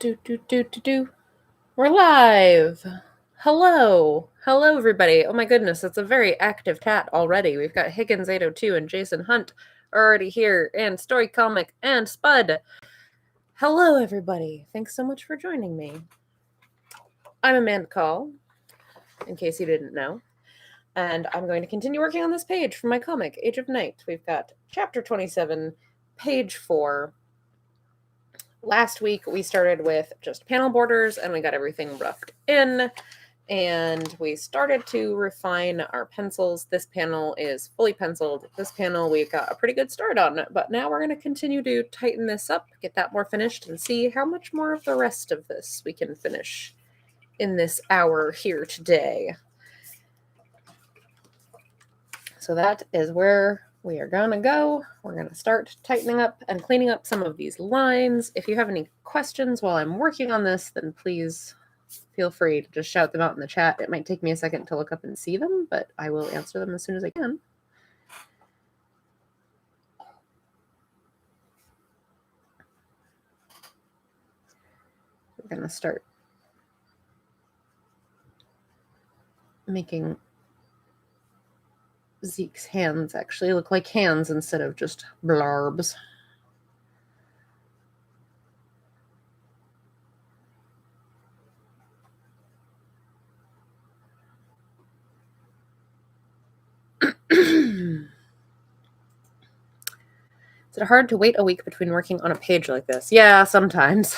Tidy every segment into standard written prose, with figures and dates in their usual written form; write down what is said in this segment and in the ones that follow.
Do. We're live. Hello. Hello, everybody. Oh my goodness, it's a very active chat already. We've got Higgins802 and Jason Hunt already here, and Story Comic and Spud. Hello, everybody. Thanks so much for joining me. I'm Amanda Call, in case you didn't know. And I'm going to continue working on this page for my comic, Age of Night. We've got chapter 27, page 4. Last week, we started with just panel borders, and we got everything roughed in, and we started to refine our pencils. This panel is fully penciled. This panel we got a pretty good start on, but now we're going to continue to tighten this up, get that more finished, and see how much more of the rest of this we can finish in this hour here today. So that is where we are going to go. We're going to start tightening up and cleaning up some of these lines. If you have any questions while I'm working on this, then please feel free to just shout them out in the chat. It might take me a second to look up and see them, but I will answer them as soon as I can. We're going to start making Zeke's hands actually look like hands instead of just blarbs. Is it hard to wait a week between working on a page like this? Yeah, sometimes.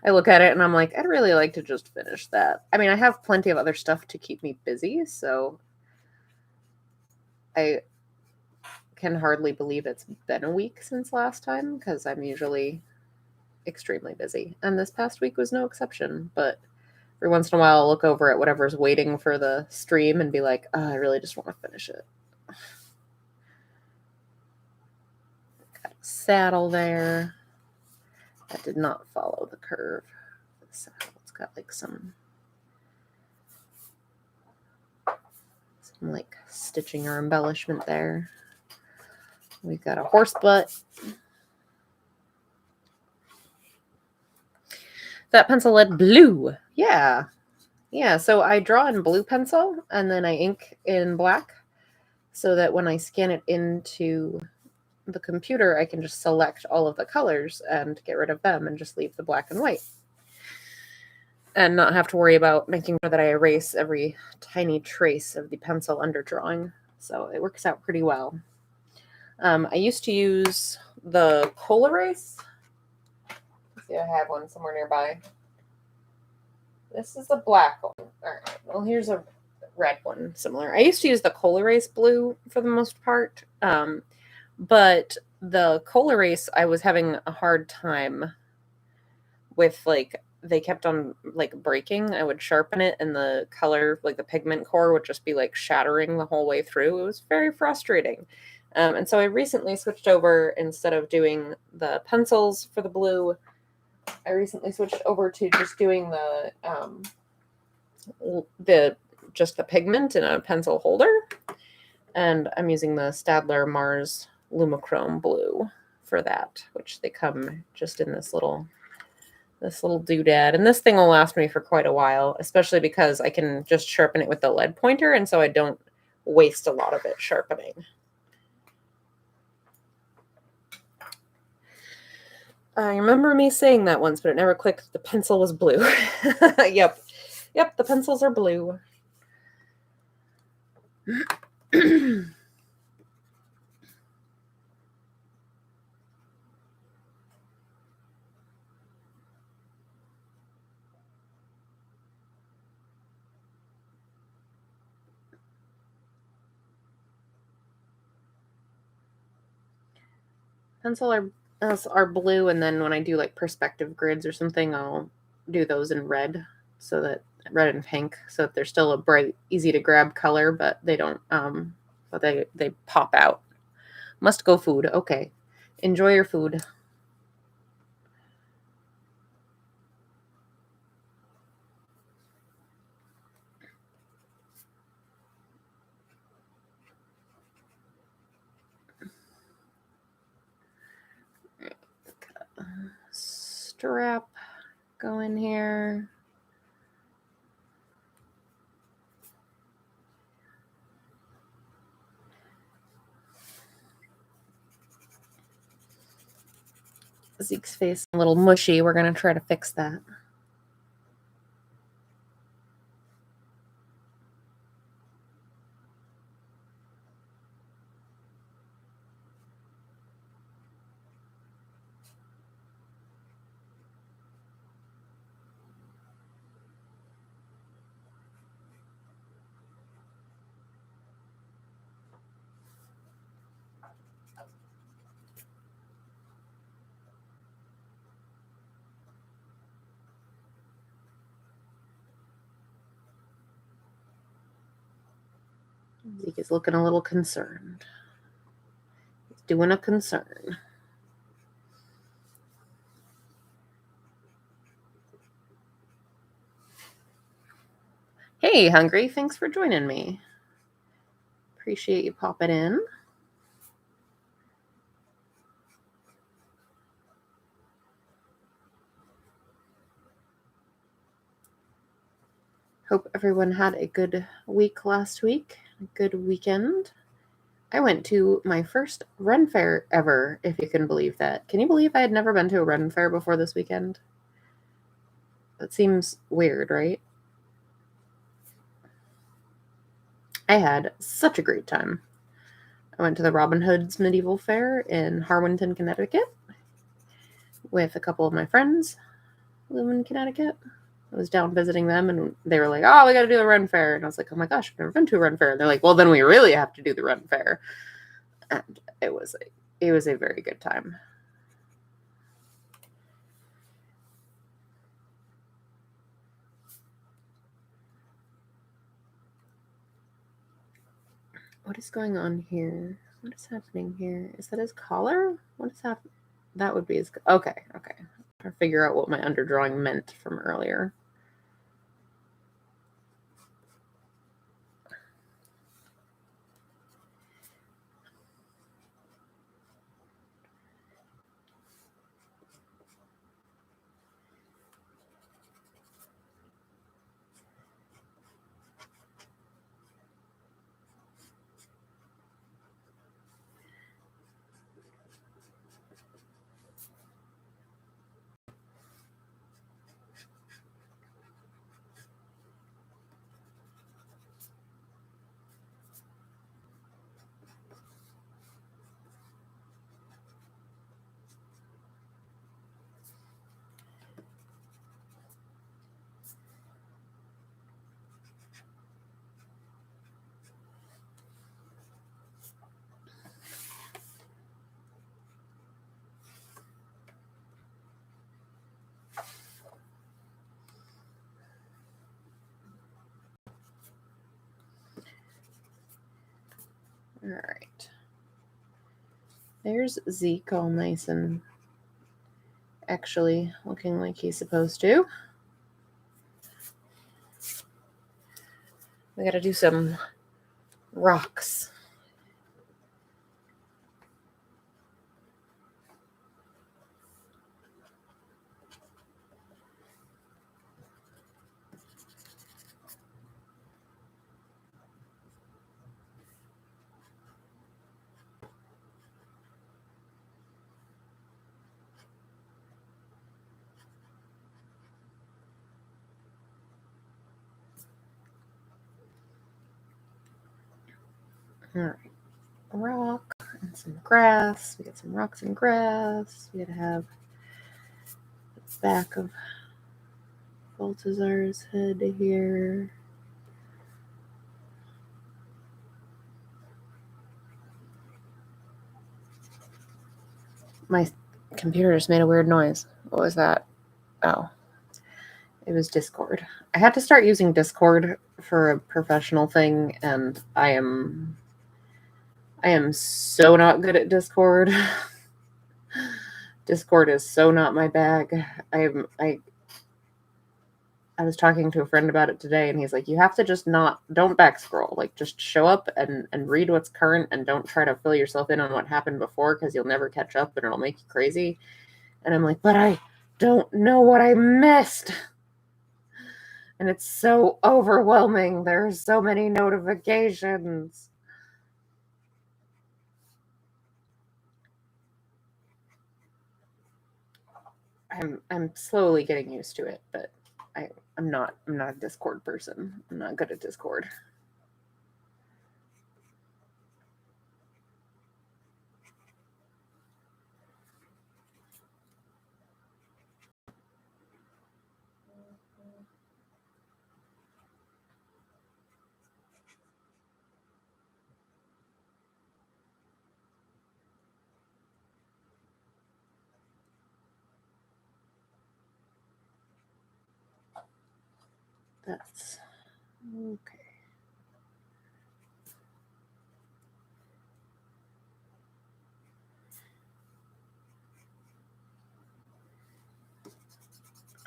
I look at it and I'm like, I'd really like to just finish that. I mean, I have plenty of other stuff to keep me busy, so I can hardly believe it's been a week since last time, because I'm usually extremely busy. And this past week was no exception, but every once in a while I'll look over at whatever's waiting for the stream and be like, oh, I really just want to finish it. Got a saddle there. That did not follow the curve. The saddle, it's got like some like stitching or embellishment there. We've got a horse butt. That pencil lead blue. Yeah. Yeah, so I draw in blue pencil and then I ink in black so that when I scan it into the computer, I can just select all of the colors and get rid of them and just leave the black and white. And not have to worry about making sure that I erase every tiny trace of the pencil underdrawing. So it works out pretty well. I used to use the Coal Erase. Let's see, I have one somewhere nearby. This is the black one. All right, well, here's a red one similar. I used to use the Coal Erase blue for the most part. But the Coal Erase, I was having a hard time with, like, they kept on like breaking. I would sharpen it and the color, like the pigment core, would just be like shattering the whole way through. It was very frustrating. And so I recently switched over, instead of doing the pencils for the blue, I recently switched over to just doing just the pigment in a pencil holder. And I'm using the Staedtler Mars Lumichrome blue for that, which they come just in this little doodad. And this thing will last me for quite a while, especially because I can just sharpen it with the lead pointer, and so I don't waste a lot of it sharpening. I remember me saying that once, but it never clicked. The pencil was blue. Yep, the pencils are blue. Pencil are blue, and then when I do like perspective grids or something, I'll do those in red, so that red and pink, so that they're still a bright, easy to grab color, but they don't but they pop out. Must go food. Okay, enjoy your food. Strap. go in here. Zeke's face a little mushy. We're going to try to fix that. Zeke is looking a little concerned. He's doing a concern. Hey, Hungry, thanks for joining me. Appreciate you popping in. Hope everyone had a good week last week, a good weekend. I went to my first Ren Fair ever, if you can believe that. Can you believe I had never been to a Ren Fair before this weekend? That seems weird, right? I had such a great time. I went to the Robin Hood's Medieval Fair in Harwinton, Connecticut, with a couple of my friends who live in Connecticut. I was down visiting them, and they were like, "Oh, we got to do the Ren Fair." And I was like, "Oh my gosh, I've never been to a Ren Fair." And they're like, "Well, then we really have to do the Ren Fair." And it was a very good time. What is going on here? What is happening here? Is that his collar? What is happening? That would be his... Okay. Trying to figure out what my underdrawing meant from earlier. All right. There's Zeke all nice and actually looking like he's supposed to. We got to do some rocks. All right. Rock and some grass. We got some rocks and grass. We got to have the back of Baltazar's head here. My computer just made a weird noise. What was that? Oh, it was Discord. I had to start using Discord for a professional thing, and I am so not good at Discord. Discord is so not my bag. I was talking to a friend about it today, and he's like, you have to just don't back scroll. Like, just show up and read what's current, and don't try to fill yourself in on what happened before, because you'll never catch up and it'll make you crazy. And I'm like, but don't know what I missed. And it's so overwhelming. There are so many notifications. I'm slowly getting used to it, but I'm not a Discord person. I'm not good at Discord. That's okay.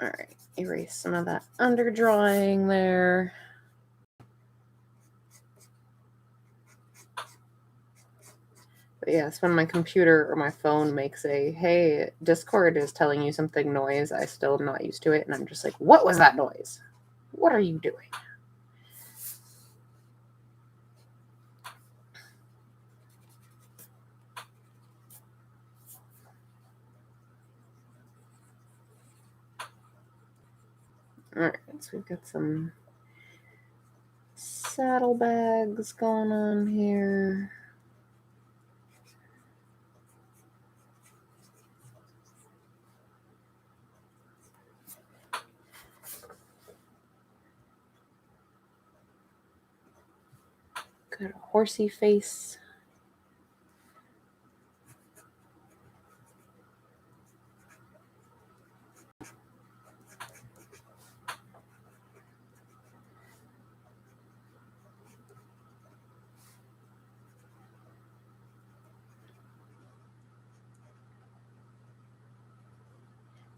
All right, erase some of that underdrawing there. But yes, when my computer or my phone makes a, hey, Discord is telling you something noise, I still am not used to it. And I'm just like, what was that noise? What are you doing? All right, so we've got some saddlebags going on here. Got a horsey face.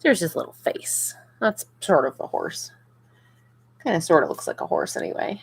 There's his little face. That's sort of a horse. Kind of sort of looks like a horse anyway.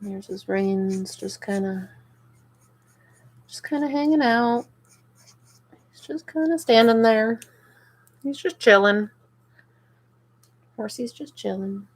There's his reins, just kind of hanging out. He's just kind of standing there. He's just chilling. Horsey's just chilling.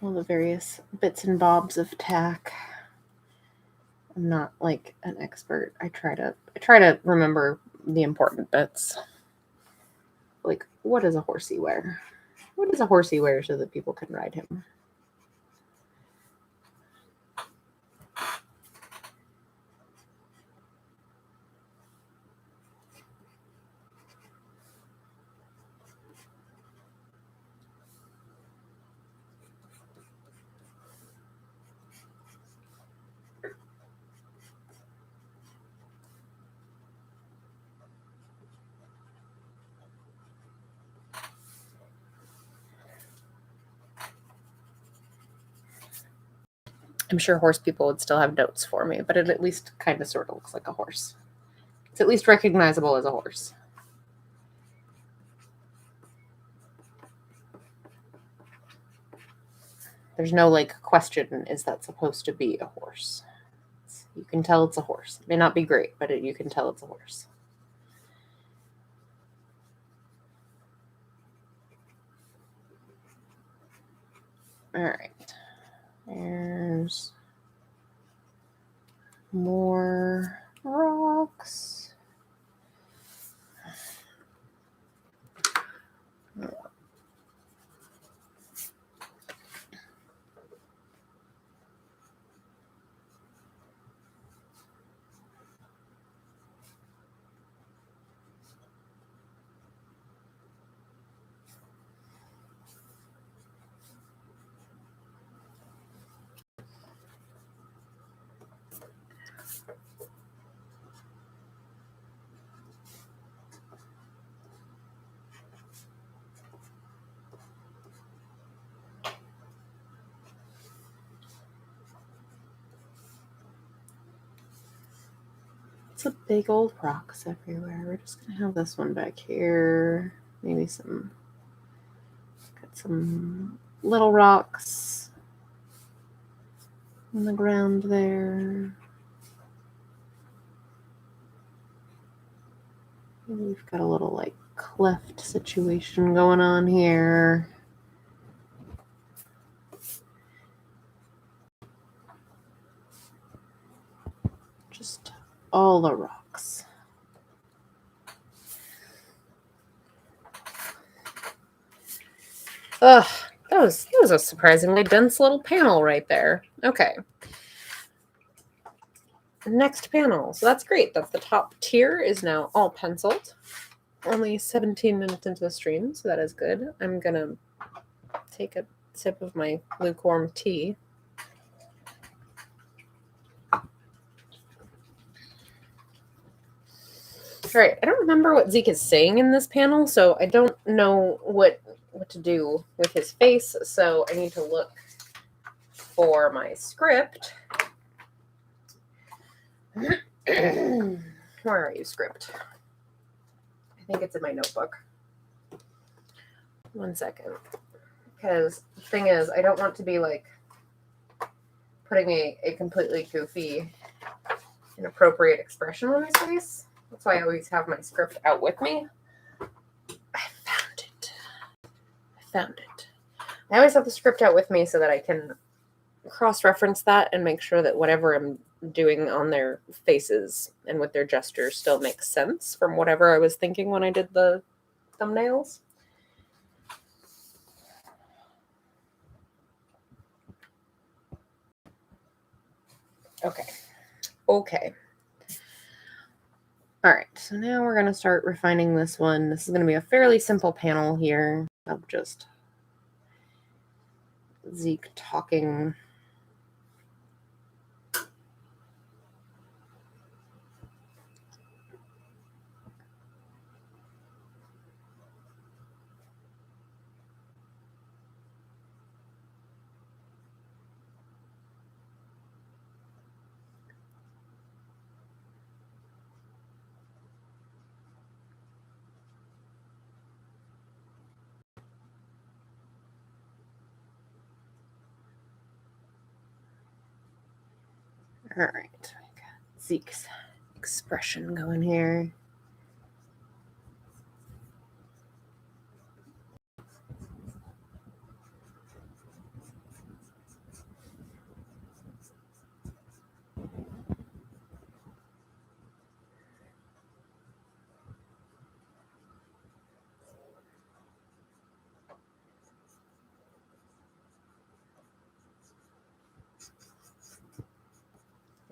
All the various bits and bobs of tack. I'm not like an expert. I try to remember the important bits. Like, what does a horsey wear? What does a horsey wear so that people can ride him? I'm sure horse people would still have notes for me, but it at least kind of sort of looks like a horse. It's at least recognizable as a horse. There's no like question, is that supposed to be a horse? You can tell it's a horse. It may not be great, but you can tell it's a horse. All right. There's more rocks. It's a big old rocks everywhere. We're just gonna have this one back here. Maybe got some little rocks on the ground there. Maybe we've got a little like cleft situation going on here. Just all the rocks. Ugh, that was a surprisingly dense little panel right there. Okay. Next panel. So that's great. That's the top tier is now all penciled. Only 17 minutes into the stream, so that is good. I'm gonna take a sip of my lukewarm tea. All right, I don't remember what Zeke is saying in this panel, so I don't know what to do with his face, so I need to look for my script. Where are you, script? I think it's in my notebook. 1 second. Because the thing is, I don't want to be like putting a completely goofy, inappropriate expression on his face. That's why I always have my script out with me. I found it. I always have the script out with me so that I can cross-reference that and make sure that whatever I'm doing on their faces and with their gestures still makes sense from whatever I was thinking when I did the thumbnails. Okay. All right, so now we're going to start refining this one. This is going to be a fairly simple panel here of just Zeke talking. All right, we got Zeke's expression going here.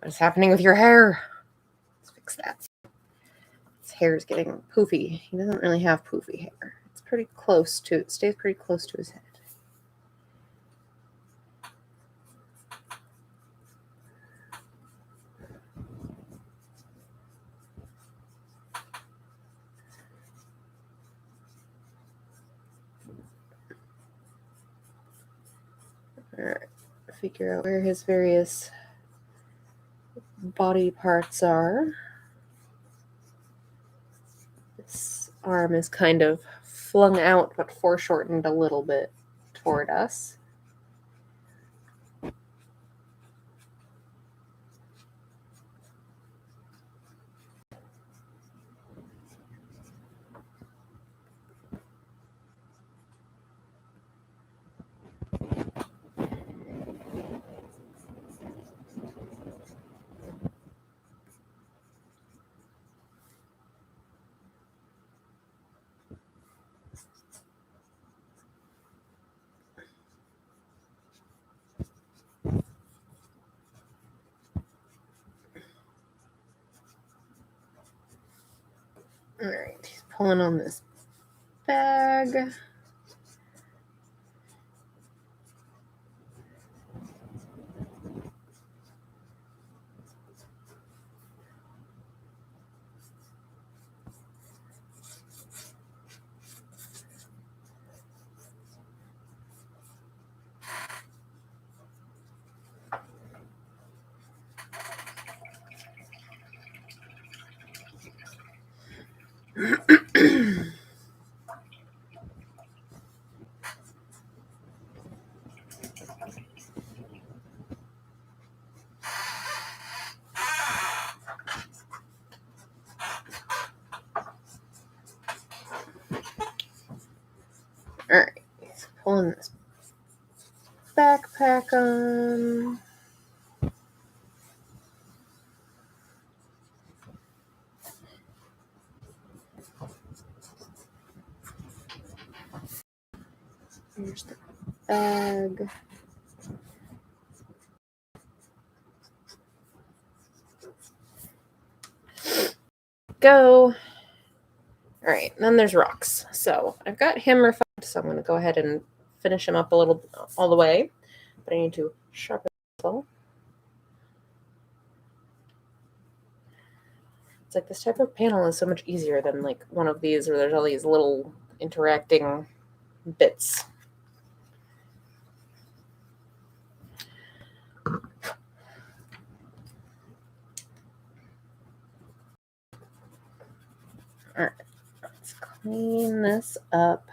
What's happening with your hair? Let's fix that. His hair is getting poofy. He doesn't really have poofy hair. It's pretty close to, it stays pretty close to his head. All right, figure out where his various body parts are. This arm is kind of flung out but foreshortened a little bit toward us. All right, he's pulling on this bag. All right, he's pulling this backpack on. Here's the bag. Go. All right, and then there's Rocks. So I've got him refined, so I'm going to go ahead and finish him up a little all the way. But I need to sharpen the pencil. It's like this type of panel is so much easier than like one of these where there's all these little interacting bits. All right, let's clean this up.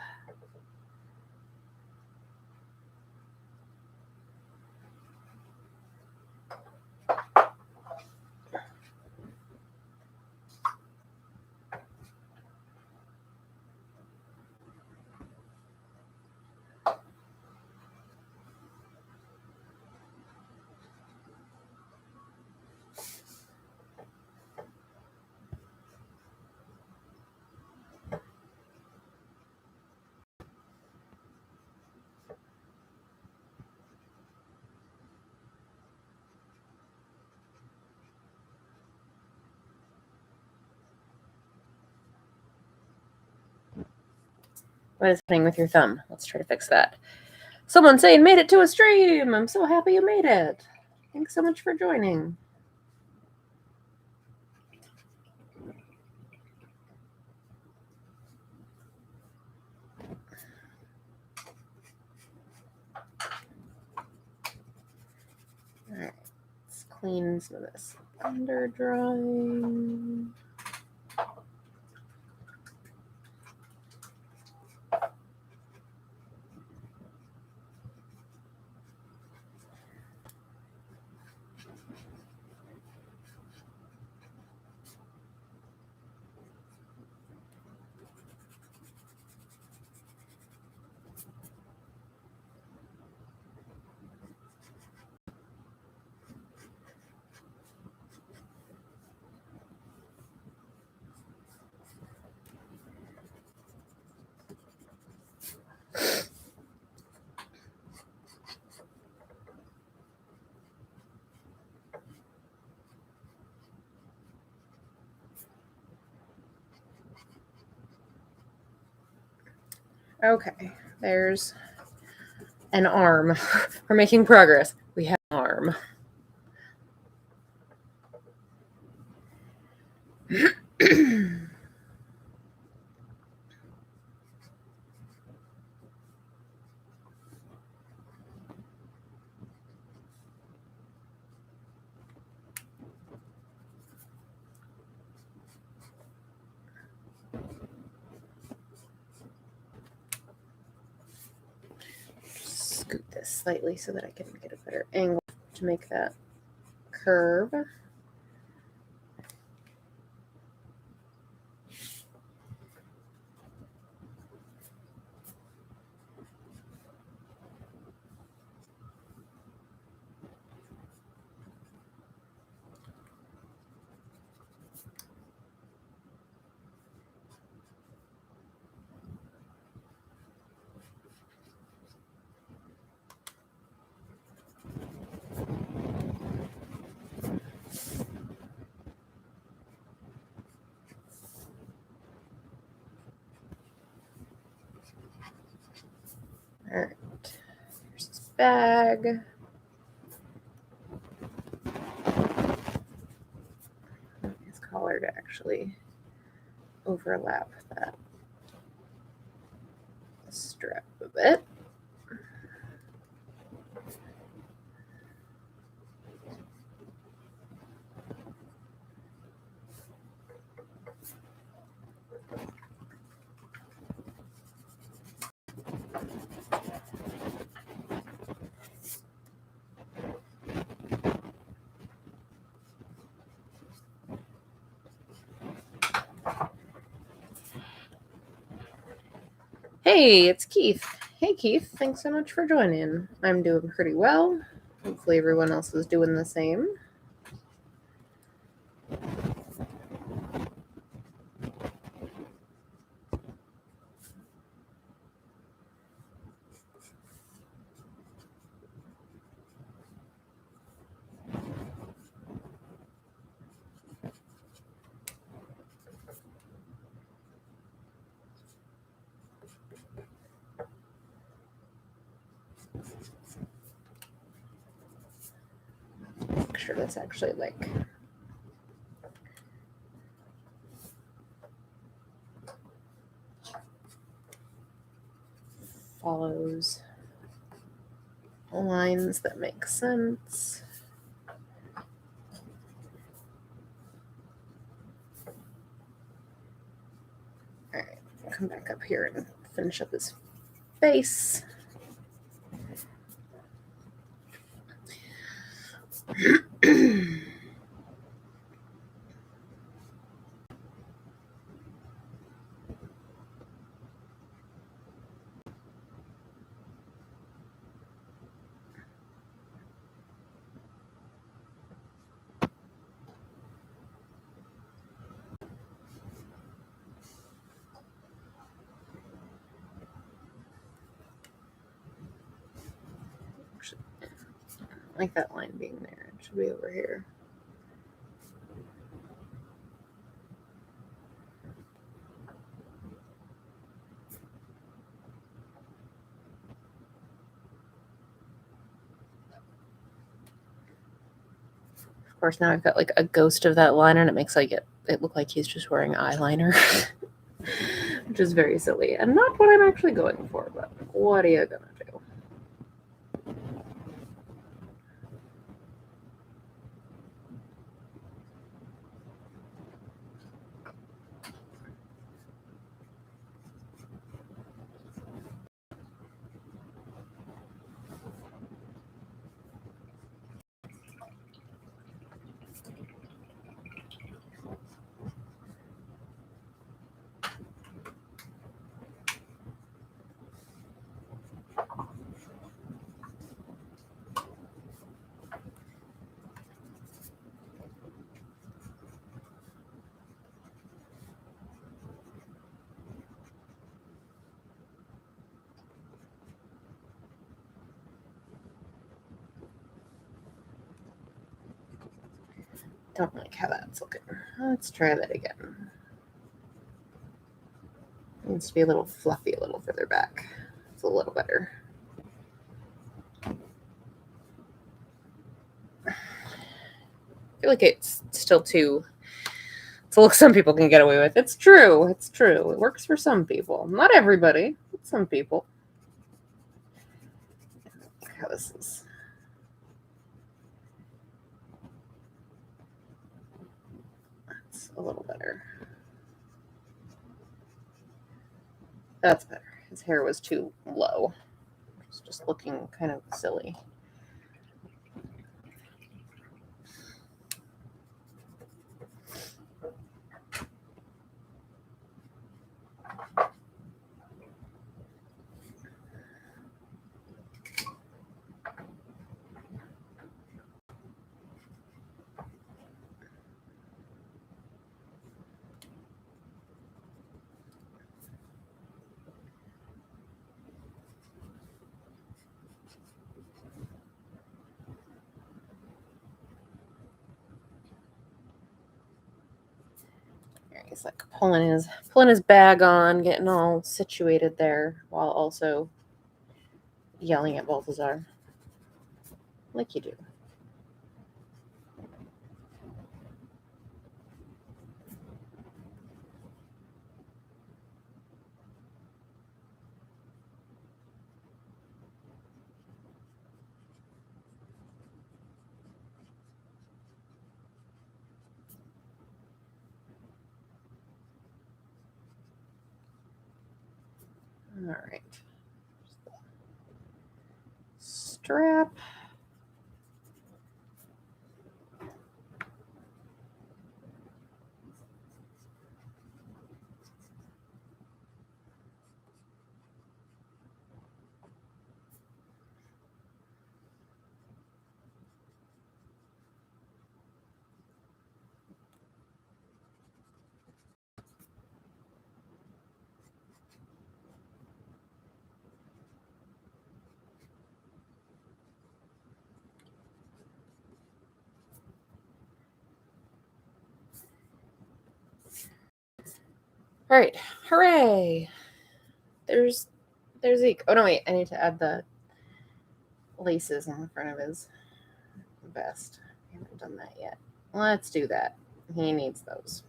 What is happening with your thumb? Let's try to fix that. Someone saying, made it to a stream. I'm so happy you made it. Thanks so much for joining. All right, let's clean some of this under drawing. Okay, there's an arm. We're making progress. We have an arm. this slightly so that I can get a better angle to make that curve. All right, here's this bag. His collar to actually overlap that strap a bit. Hey, it's Keith. Hey, Keith. Thanks so much for joining. I'm doing pretty well. Hopefully everyone else is doing the same. Make sure this actually follows lines that make sense. All right, I'll come back up here and finish up his face. I like that line being there. It should be over here. Of course, now I've got like a ghost of that liner, and it makes it look like he's just wearing eyeliner, which is very silly and not what I'm actually going for. But what are you gonna do? Don't like how that's looking. Let's try that again. It needs to be a little fluffy, a little further back. It's a little better. I feel like it's still too. It's a look some people can get away with. It's true. It's true. It works for some people. Not everybody, but some people. Look how this is. That's a little better. That's better. His hair was too low. It's just looking kind of silly. He's like pulling his bag on, getting all situated there, while also yelling at Balthazar, like you do. All right. Strap. All right. Hooray. There's Zeke. Oh, no, wait. I need to add the laces on the front of his vest. I haven't done that yet. Let's do that. He needs those.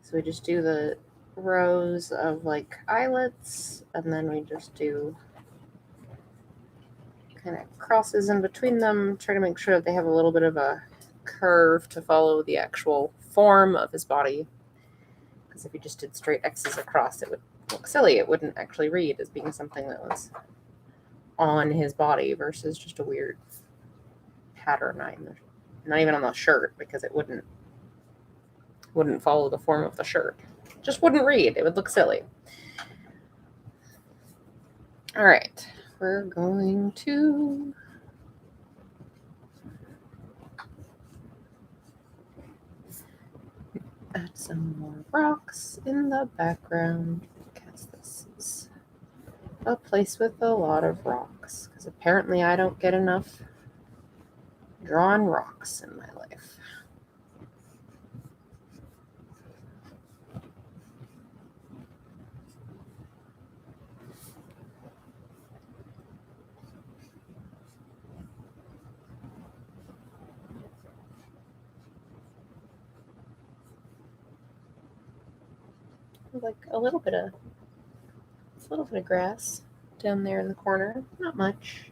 So we just do the rows of like eyelets, and then we just do kind of crosses in between them, try to make sure that they have a little bit of a curve to follow the actual form of his body. Because if you just did straight X's across, it would look silly. It wouldn't actually read as being something that was on his body versus just a weird pattern. Not even on the shirt, because it wouldn't follow the form of the shirt. It just wouldn't read. It would look silly. All right. We're going to add some more rocks in the background, because this is a place with a lot of rocks, because apparently I don't get enough drawn rocks in my life. Like a little bit of grass down there in the corner. Not much.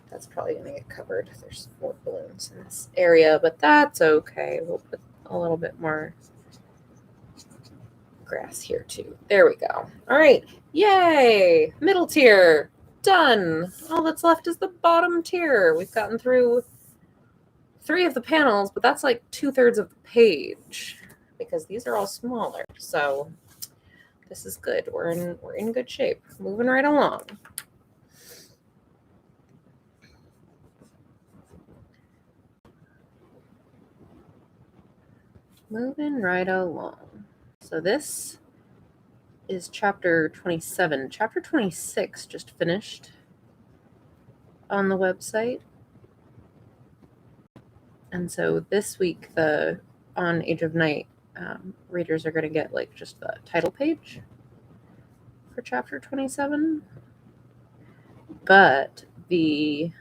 That's probably going to get covered. There's more balloons in this area, but that's okay. We'll put a little bit more grass here too. There we go. All right. Yay! Middle tier. Done. All that's left is the bottom tier. We've gotten through 3 of the panels, but that's like 2/3 of the page, because these are all smaller. So this is good. We're in good shape. Moving right along. Moving right along. So this is chapter 27. Chapter 26 just finished on the website. And so this week, on Age of Night, readers are going to get like just the title page for chapter 27. But the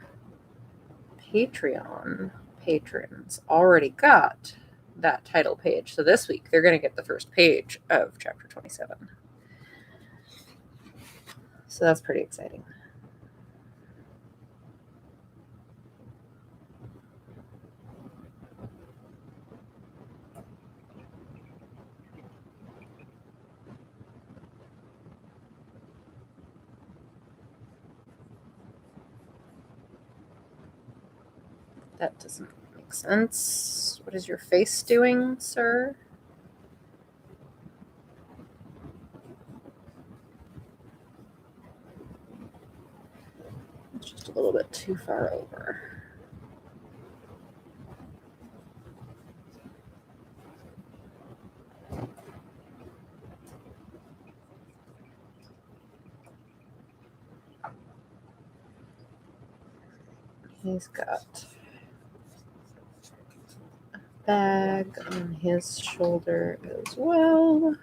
Patreon patrons already got that title page. So this week, they're going to get the first page of chapter 27. So that's pretty exciting. That doesn't make sense. What is your face doing, sir? It's just a little bit too far over. He's got a bag on his shoulder as well.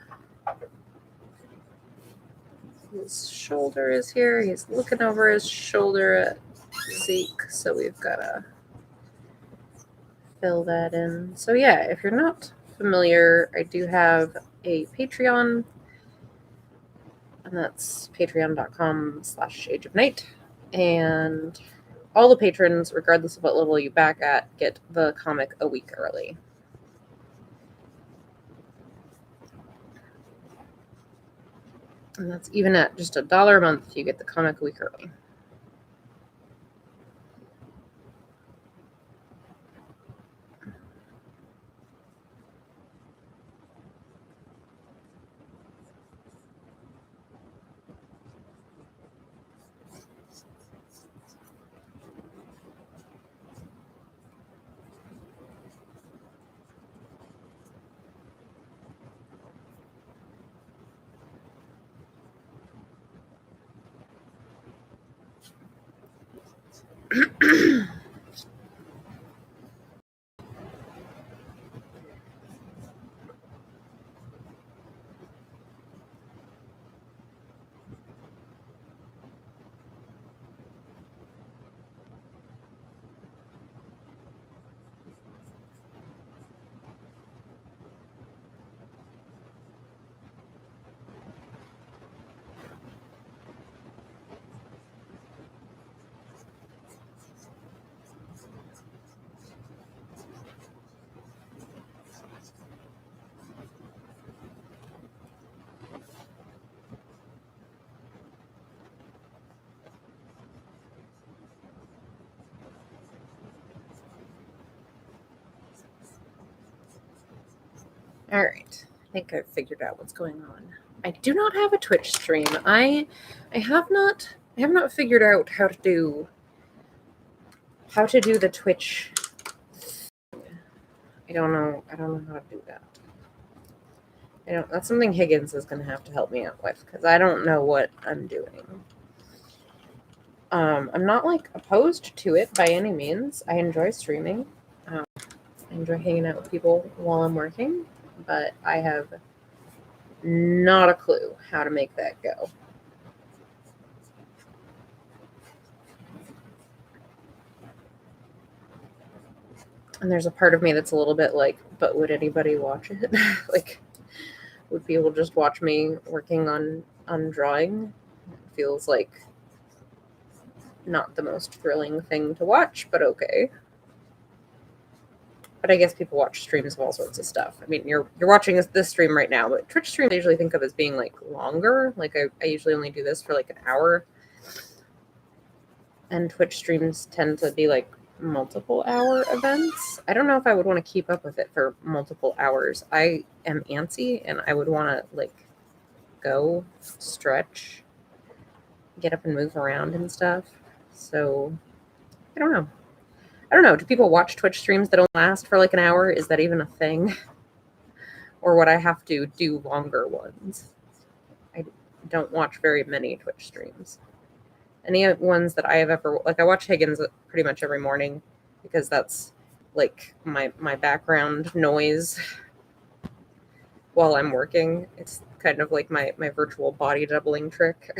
His shoulder is here. He's looking over his shoulder at Zeke, so we've got to fill that in. So yeah, if you're not familiar, I do have a Patreon, and that's patreon.com/Age of Night. And all the patrons, regardless of what level you back at, get the comic a week early. And that's even at just $1 a month, you get the comic a week early. All right, I think I've figured out what's going on. I do not have a Twitch stream. I have not figured out how to do the Twitch thing. I don't know how to do that. That's something Higgins is going to have to help me out with, because I don't know what I'm doing. I'm not like opposed to it by any means. I enjoy streaming. I enjoy hanging out with people while I'm working, but I have not a clue how to make that go. And there's a part of me that's a little bit like, but would anybody watch it? Like, would people just watch me working on drawing? It feels like not the most thrilling thing to watch, but okay. But I guess people watch streams of all sorts of stuff. I mean, you're watching this stream right now, but Twitch streams I usually think of as being like longer. Like I usually only do this for like an hour. And Twitch streams tend to be like multiple hour events. I don't know if I would want to keep up with it for multiple hours. I am antsy and I would want to like go stretch, get up and move around and stuff. So I don't know. Do people watch Twitch streams that don't last for like an hour? Is that even a thing? Or would I have to do longer ones? I don't watch very many Twitch streams. Any ones that I have ever, like I watch Higgins pretty much every morning because that's like my background noise while I'm working. It's kind of like my virtual body doubling trick.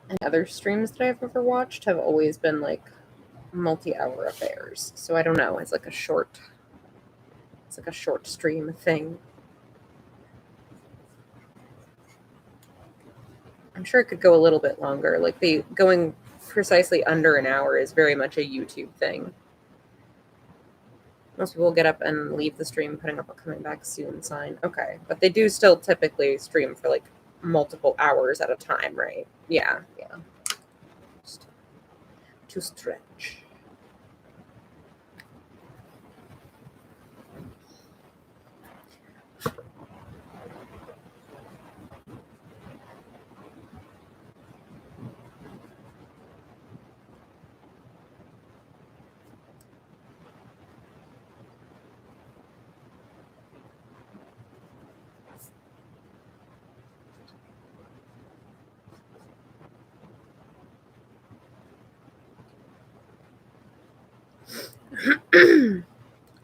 And other streams that I've ever watched have always been like multi-hour affairs. So I don't know. It's like a short stream thing. I'm sure it could go a little bit longer. Like going precisely under an hour is very much a YouTube thing. Most people get up and leave the stream, putting up a coming back soon sign. Okay, but they do still typically stream for like multiple hours at a time, right? Yeah, yeah. Just to stretch.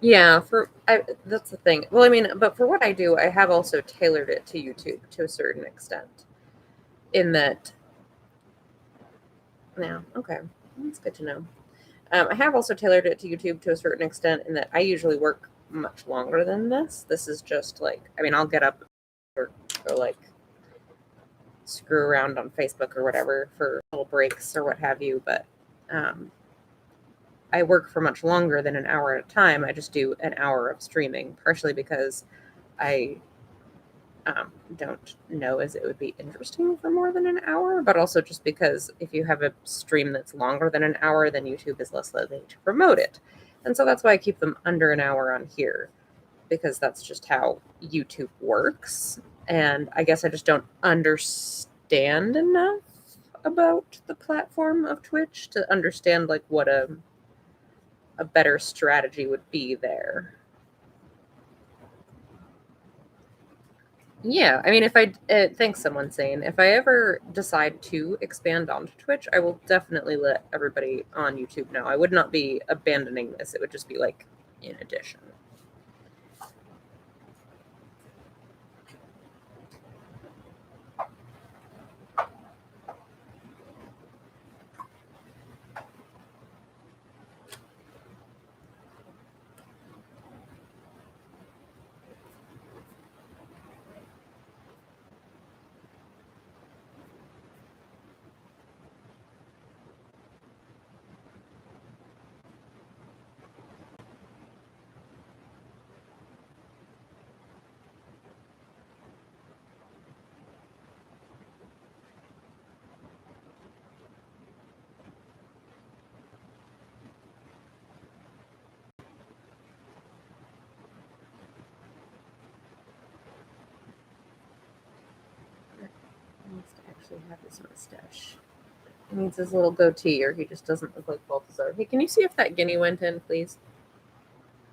Yeah, that's the thing. Well, I mean, but for what I do, I have also tailored it to YouTube to a certain extent. In that, yeah, okay, that's good to know. I have also tailored it to YouTube to a certain extent in that I usually work much longer than this. This is just like, I mean, I'll get up or like screw around on Facebook or whatever for little breaks or what have you, but I work for much longer than an hour at a time. I just do an hour of streaming, partially because I don't know as it would be interesting for more than an hour, but also just because if you have a stream that's longer than an hour, then YouTube is less likely to promote it. And so that's why I keep them under an hour on here, because that's just how YouTube works. And I guess I just don't understand enough about the platform of Twitch to understand like what a better strategy would be there. Yeah, I mean, if I thanks someone saying if I ever decide to expand onto Twitch, I will definitely let everybody on YouTube know. I would not be abandoning this. It would just be like in addition. He needs to actually have his mustache. He needs his little goatee, or he just doesn't look like Balthazar. Hey, can you see if that guinea went in, please?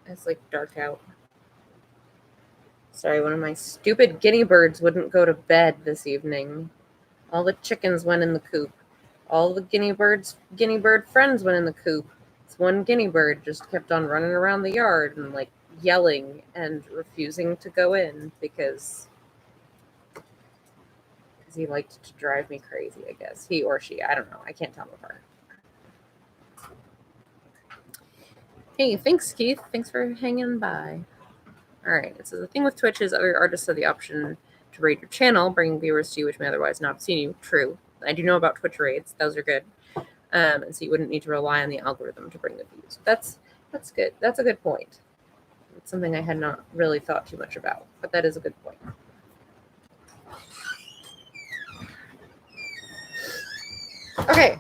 It's like dark out. Sorry, one of my stupid guinea birds wouldn't go to bed this evening. All the chickens went in the coop. All the guinea bird friends went in the coop. This one guinea bird just kept on running around the yard and like yelling and refusing to go in because he liked to drive me crazy, I guess. He or she, I don't know. I can't tell them apart. Hey, thanks, Keith. Thanks for hanging by. All right. So the thing with Twitch is other artists have the option to raid your channel, bringing viewers to you which may otherwise not have seen you. True. I do know about Twitch raids. Those are good. And so you wouldn't need to rely on the algorithm to bring the views. That's good. That's a good point. It's something I had not really thought too much about, but that is a good point. Okay.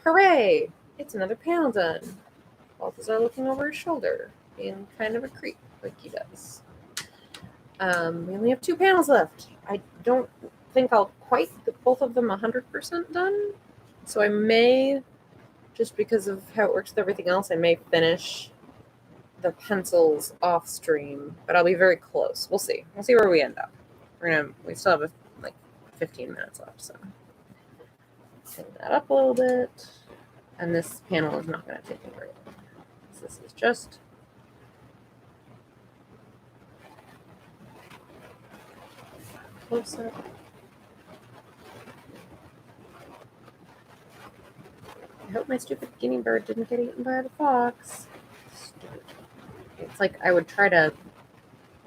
Hooray! It's another panel done. Balthazar looking over his shoulder, being kind of a creep like he does. We only have 2 panels left. I don't think I'll quite get both of them 100% done. So I may, just because of how it works with everything else, I may finish the pencils off stream, but I'll be very close. We'll see. We'll see where we end up. We still have like 15 minutes left, so clean that up a little bit. And this panel is not going to take me very long. This is just close up. I hope my stupid guinea bird didn't get eaten by the fox. Stupid. It's like I would try to,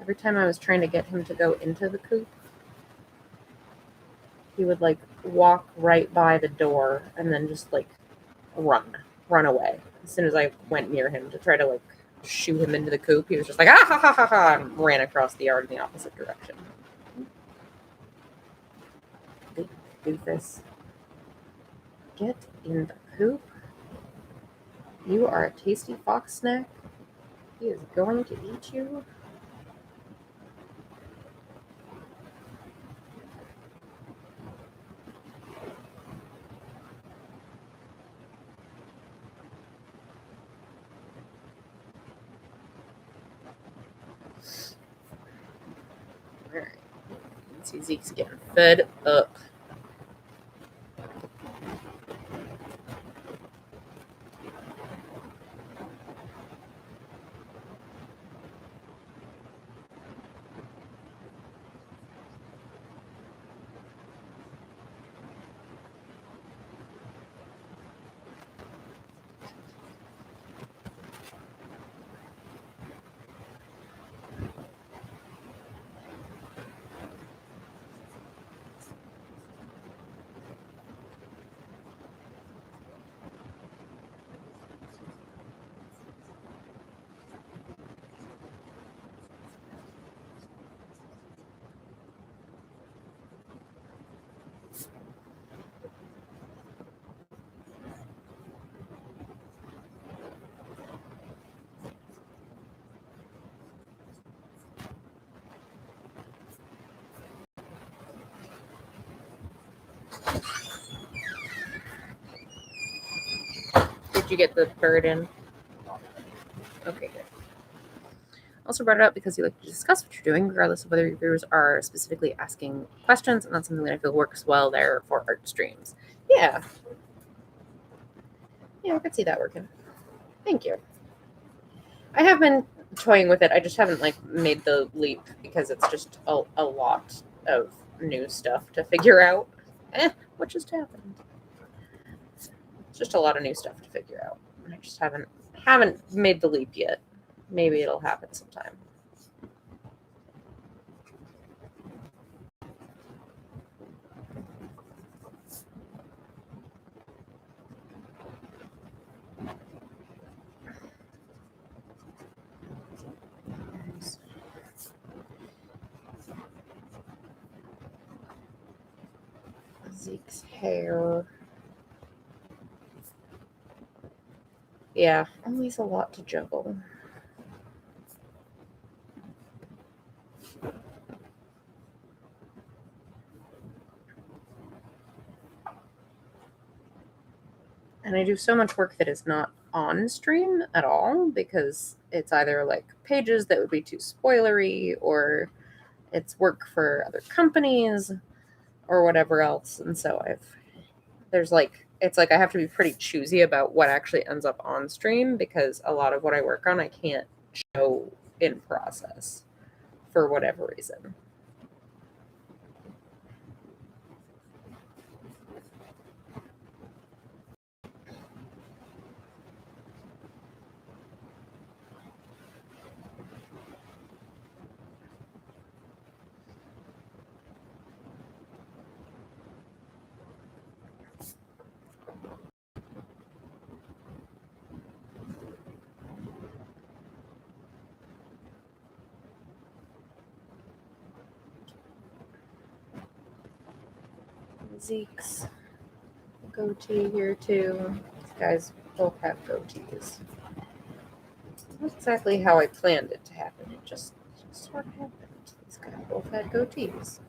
every time I was trying to get him to go into the coop, he would like walk right by the door and then just like run away as soon as I went near him to try to like shoo him into the coop. He was just like, ah, ha, ha, ha, ha, and ran across the yard in the opposite direction. Doofus. Get in the coop. You are a tasty fox snack. He is going to eat you. Alright. You can see Zeke's getting fed up. Did you get the bird in? Okay, good. Also brought it up because you like to discuss what you're doing, regardless of whether your viewers are specifically asking questions, and that's something that I feel works well there for art streams. Yeah. Yeah, I could see that working. Thank you. I have been toying with it. I just haven't made the leap because it's just a lot of new stuff to figure out. What just happened? It's just a lot of new stuff to figure out. I just haven't made the leap yet. Maybe it'll happen sometime. Zeke's hair. Yeah, always a lot to juggle. And I do so much work that is not on stream at all because it's either like pages that would be too spoilery or it's work for other companies or whatever else. And so it's like I have to be pretty choosy about what actually ends up on stream because a lot of what I work on I can't show in process for whatever reason. Zeke's goatee here too. These guys both have goatees. Not exactly how I planned it to happen. It just sort of happened. These guys both had goatees.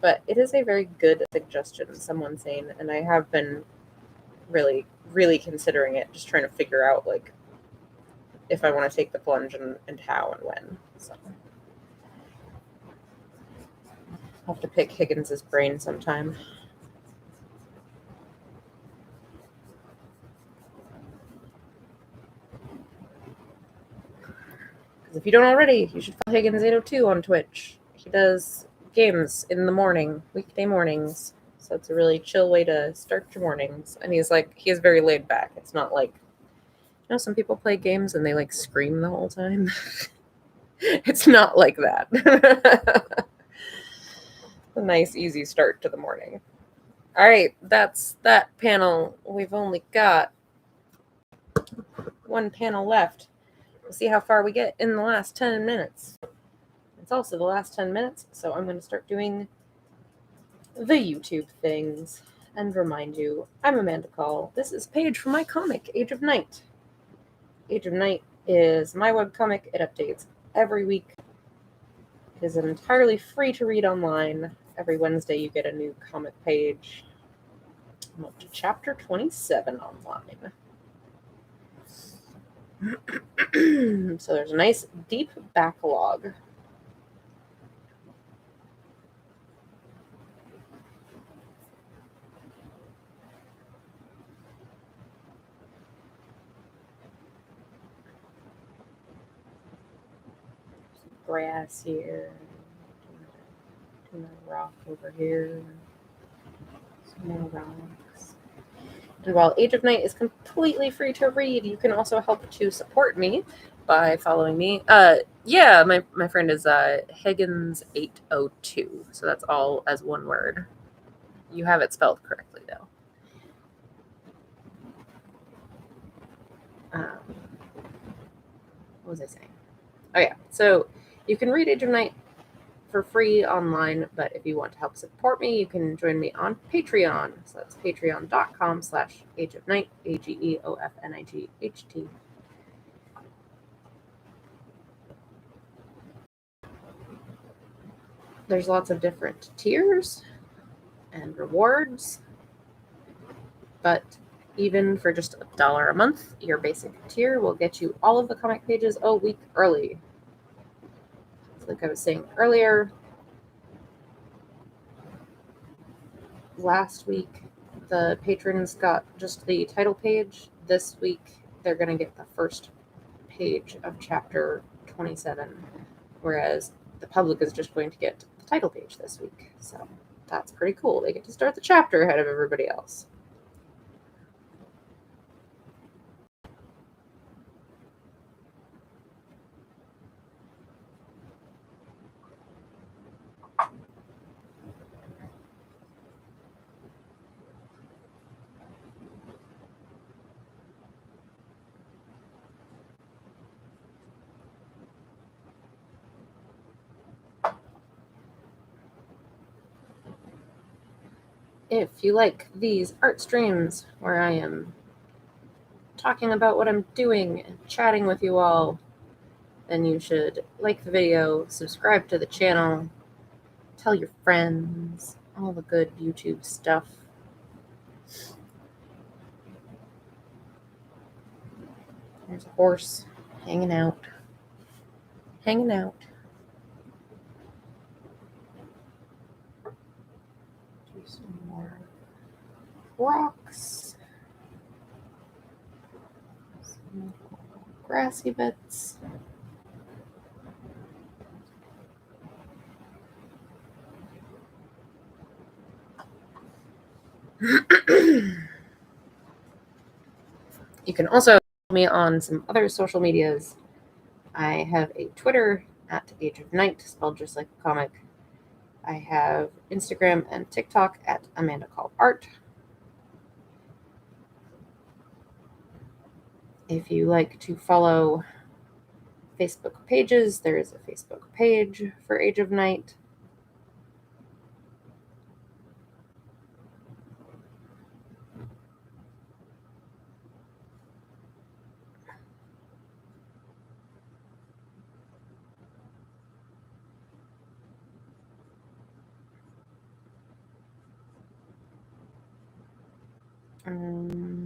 But it is a very good suggestion, someone saying, and I have been really, really considering it, just trying to figure out if I want to take the plunge and how and when. So I'll have to pick Higgins's brain sometime. Because if you don't already, you should follow Higgins802 on Twitch. He does games in the morning, weekday mornings. So it's a really chill way to start your mornings. And he is very laid back. It's not like, some people play games and they like scream the whole time. It's not like that. A nice, easy start to the morning. All right, that's that panel. We've only got one panel left. We'll see how far we get in the last 10 minutes. It's also the last 10 minutes, so I'm going to start doing the YouTube things and remind you, I'm Amanda Call. This is Paige from my comic, Age of Night. Age of Night is my webcomic. It updates every week. It is entirely free to read online. Every Wednesday you get a new comic page. I'm up to chapter 27 online. So there's a nice deep backlog. Grass here, a rock over here, some more rocks. And while Age of Night is completely free to read, you can also help to support me by following me. Yeah, my friend is Higgins802, so that's all as one word. You have it spelled correctly though. What was I saying? Oh yeah, so you can read Age of Night for free online, but if you want to help support me, you can join me on Patreon. So that's patreon.com/ageofnight, AGEOFNIGHT. There's lots of different tiers and rewards, but even for just $1 a month, your basic tier will get you all of the comic pages a week early. So like I was saying earlier, last week the patrons got just the title page. This week they're going to get the first page of chapter 27, whereas the public is just going to get the title page this week. So that's pretty cool. They get to start the chapter ahead of everybody else. If you like these art streams where I am talking about what I'm doing and chatting with you all, then you should like the video, subscribe to the channel, tell your friends, all the good YouTube stuff. There's a horse hanging out. Do some more rocks. Some grassy bits. You can also follow me on some other social medias. I have a Twitter at Age of Night, spelled just like a comic. I have Instagram and TikTok at Amanda Call Art. If you like to follow Facebook pages, there is a Facebook page for Age of Night.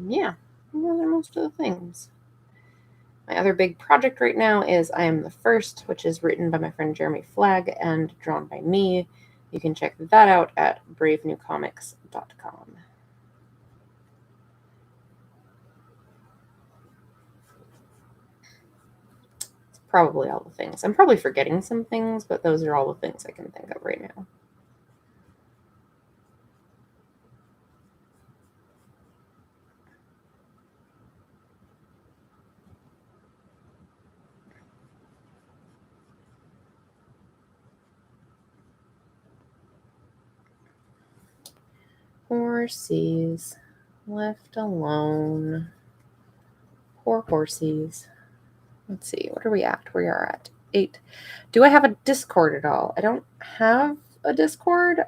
Yeah, those are most of the things. My other big project right now is I Am the First, which is written by my friend Jeremy Flagg and drawn by me. You can check that out at bravenewcomics.com. It's probably all the things. I'm probably forgetting some things, but those are all the things I can think of right now. Horsies. Left alone. Poor horsies. Let's see. What are we at? We are at 8. Do I have a Discord at all? I don't have a Discord.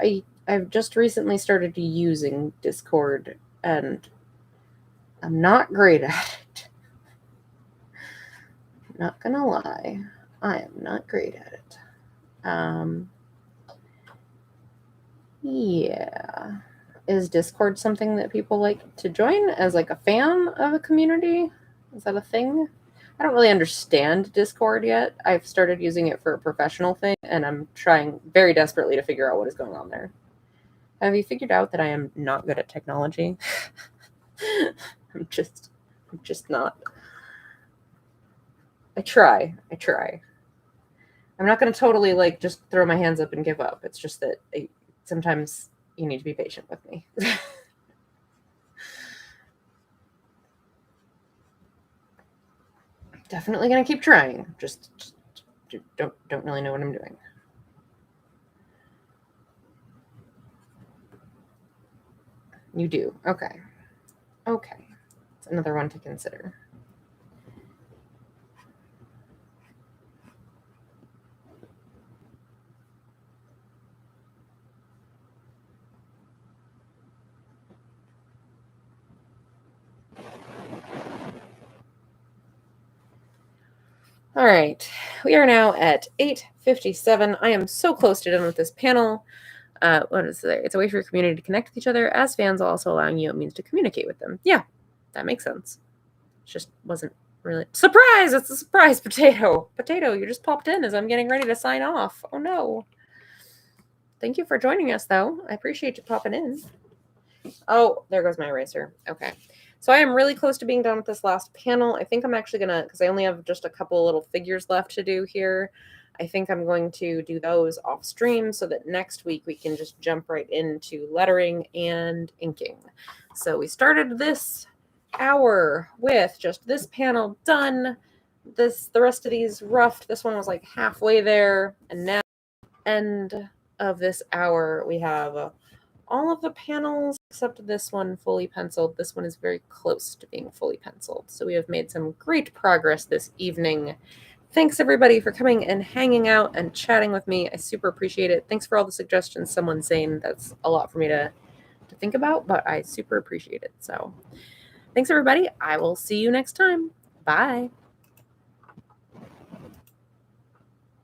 I've just recently started using Discord, and I'm not great at it. Not gonna lie. I am not great at it. Yeah. Is Discord something that people like to join as like a fan of a community? Is that a thing? I don't really understand Discord yet. I've started using it for a professional thing, and I'm trying very desperately to figure out what is going on there. Have you figured out that I am not good at technology? I'm just not. I try. I'm not going to totally like just throw my hands up and give up. It's just that sometimes you need to be patient with me. Definitely going to keep trying. Just don't really know what I'm doing. You do. Okay. It's another one to consider. All right, we are now at 8:57. I am so close to done with this panel. What is there? It's a way for your community to connect with each other as fans, while also allowing you a means to communicate with them. Yeah, that makes sense. It just wasn't really surprise. It's a surprise, potato. Potato, you just popped in as I'm getting ready to sign off. Oh no. Thank you for joining us, though. I appreciate you popping in. Oh, there goes my eraser. Okay. So I am really close to being done with this last panel. I think I'm actually going to, because I only have just a couple of little figures left to do here, I think I'm going to do those off stream so that next week we can just jump right into lettering and inking. So we started this hour with just this panel done. The rest of these roughed. This one was like halfway there. And now, end of this hour, we have all of the panels except this one fully penciled. This one is very close to being fully penciled. So we have made some great progress this evening. Thanks everybody for coming and hanging out and chatting with me. I super appreciate it. Thanks for all the suggestions. Someone's saying that's a lot for me to think about, but I super appreciate it. So thanks everybody. I will see you next time. Bye.